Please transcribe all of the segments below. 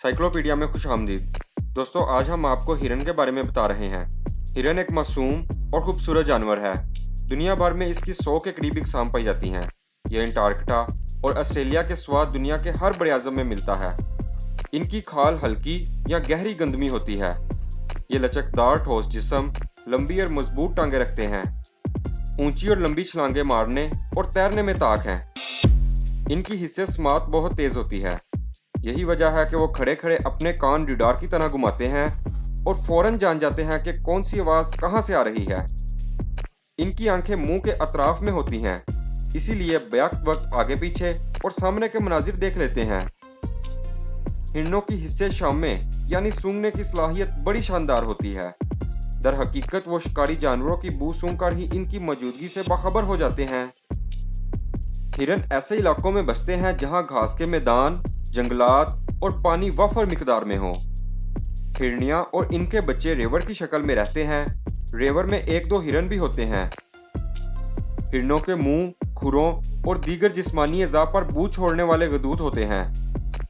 Cyclopedia में खुशामदीद। दोस्तों, आज हम आपको हिरन के बारे में बता रहे हैं। हिरन एक मासूम और खूबसूरत जानवर है। दुनिया भर में इसकी 100 के करीब इकसाम पाई जाती हैं। यह अंटार्कटिका और ऑस्ट्रेलिया के स्वाद दुनिया के हर बड़े आज़म में मिलता है। इनकी खाल हल्की या गहरी गंदमी होती है। ये लचकदार ठोस जिस्म, लंबी और मजबूत टांगे रखते हैं। ऊंची और लंबी छलांगे मारने और तैरने में ताक हैं। इनकी हिस्से समात बहुत तेज होती है। यही वजह है कि वो खड़े खड़े अपने कान रडार की तरह घुमाते हैं और फौरन जान जाते हैं कि कौन सी आवाज़ कहाँ से आ रही है। इनकी आंखें मुंह के अतराफ में होती हैं, इसीलिए बैक वक्त आगे पीछे और सामने के मनाजिर देख लेते हैं। हिरणों की हिस्से शामे यानी सूंघने की सलाहियत बड़ी शानदार होती है। दर हकीकत वो शिकारी जानवरों की बू सूंघकर ही इनकी मौजूदगी से बाखबर हो जाते हैं। हिरन ऐसे इलाकों में बसते हैं जहां घास के मैदान, जंगलात और पानी वफर मिकदार में हो। हिरनियां और इनके बच्चे रेवर की शक्ल में रहते हैं। रेवर में 1-2 हिरन भी होते हैं। हिरणों के मुंह, खुरों और दीगर जिस्मानी अज़ा पर बू छोड़ने वाले गदूद होते हैं।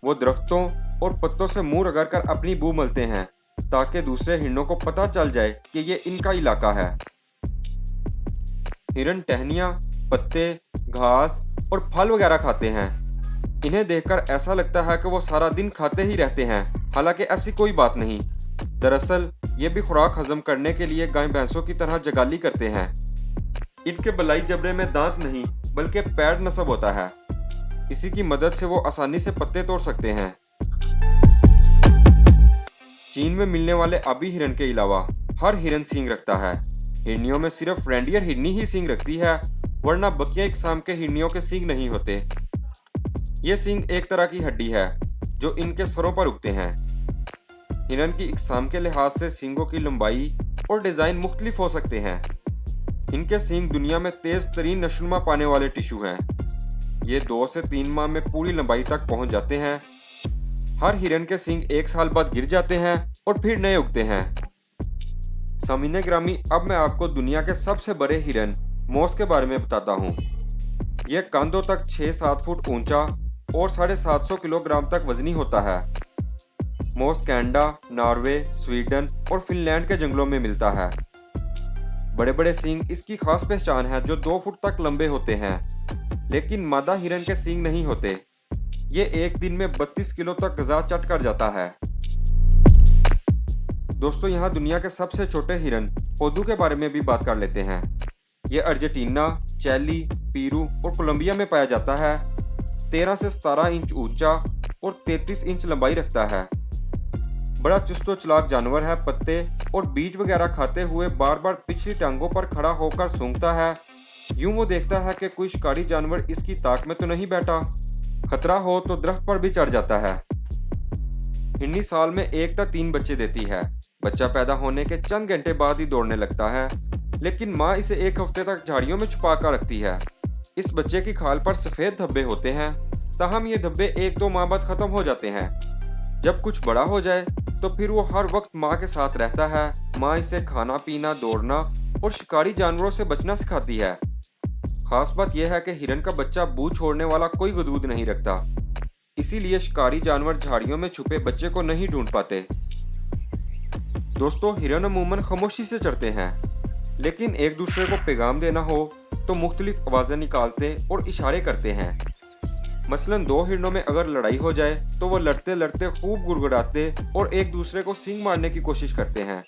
वो दरख्तों और पत्तों से मुंह रगड़कर अपनी बू मलते हैं ताकि दूसरे हिरणों को पता चल जाए कि ये इनका इलाका है। हिरन टहनियाँ, पत्ते, घास और फल वगैरह खाते हैं। इन्हें देखकर ऐसा लगता है कि वो सारा दिन खाते ही रहते हैं, हालांकि ऐसी कोई बात नहीं। दरअसल ये भी खुराक हजम करने के लिए गाय भैंसों की तरह जगाली करते हैं। इनके बलाई जबड़े में दांत नहीं बल्कि पैड नस्ब होता है। इसी की मदद से वो आसानी से पत्ते तोड़ सकते हैं। चीन में मिलने वाले आबी हिरन के अलावा हर हिरन सींग रखता है। हिरनियों में सिर्फ रेंडियर हिरनी ही सींग रखती है, वरना बकिया इकसाम के हिरनियों के सींग नहीं होते। ये सींग एक तरह की हड्डी है जो इनके सरों पर उगते हैं। हिरन की इकसाम के लिहाज से सींगों की लंबाई और डिजाइन मुख्तलिफ हो सकते हैं। इनके सींग दुनिया में तेज तरीन नशुमा पाने वाले टिश्यू हैं। ये 2 से 3 माह में पूरी लंबाई तक पहुंच जाते हैं। हर हिरन के सींग 1 साल बाद गिर जाते हैं और फिर नए उगते हैं। सामीने ग्रामी, अब मैं आपको दुनिया के सबसे बड़े हिरन मोस के बारे में बताता हूँ। यह कंधों तक 6-7 फुट ऊंचा और 750 किलोग्राम तक वजनी होता है। मोस कनाडा, नॉर्वे, स्वीडन और फिनलैंड के जंगलों में मिलता है। बड़े बड़े सींग इसकी खास पहचान है, जो 2 फुट तक लंबे होते हैं। लेकिन मादा हिरन के सींग नहीं होते। ये एक दिन में 32 किलो तक गजा चट कर जाता है। दोस्तों, यहाँ दुनिया के सबसे छोटे हिरन पोदू के बारे में भी बात कर लेते हैं। ये अर्जेंटीना, चिली, पेरू और कोलंबिया में पाया जाता है। 13 से 17 इंच ऊंचा और 33 इंच लंबाई रखता है। बड़ा चुस्त चलाक जानवर है। पत्ते और बीज वगैरह खाते हुए बार बार पिछली टांगों पर खड़ा होकर सूंघता है। यूं वो देखता है कि कोई शिकारी जानवर इसकी ताक में तो नहीं बैठा। खतरा हो तो दरख्त पर भी चढ़ जाता है। हिरनी साल में 1 तक 3 बच्चे देती है। बच्चा पैदा होने के चंद घंटे बाद ही दौड़ने लगता है, लेकिन माँ इसे 1 हफ्ते तक झाड़ियों में छुपा कर रखती है। इस बच्चे की खाल पर सफेद धब्बे होते हैं, ताहम ये धब्बे 1-2 माह बाद खत्म हो जाते हैं। जब कुछ बड़ा हो जाए तो फिर वो हर वक्त माँ के साथ रहता है। माँ इसे खाना पीना, दौड़ना और शिकारी जानवरों से बचना सिखाती है। खास बात यह है कि हिरन का बच्चा बू छोड़ने वाला कोई गदूद नहीं रखता, इसीलिए शिकारी जानवर झाड़ियों में छुपे बच्चे को नहीं ढूंढ पाते। दोस्तों, हिरन अमूमन खामोशी से चढ़ते हैं, लेकिन एक दूसरे को पैगाम देना हो तो मुख्तलिफ आवाज़ें निकालते और इशारे करते हैं। मसलन 2 हिरणों में अगर लड़ाई हो जाए तो वो लड़ते लड़ते खूब गुड़गुड़ाते और एक दूसरे को सींग मारने की कोशिश करते हैं।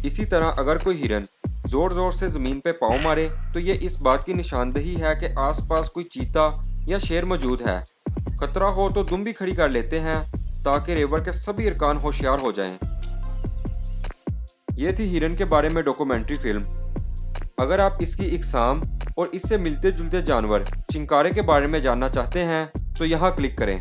इसी तरह अगर कोई हिरन जोर जोर से जमीन पे पाँव मारे तो ये इस बात की निशानदेही है कि आसपास कोई चीता या शेर मौजूद है। खतरा हो तो दुम भी खड़ी कर लेते हैं ताकि रेवर के सभी अरकान होशियार हो जाएं। ये थी हिरन के बारे में डॉक्यूमेंट्री फिल्म। अगर आप इसकी इकसाम और इससे मिलते जुलते जानवर चिंकारे के बारे में जानना चाहते हैं तो यहाँ क्लिक करें।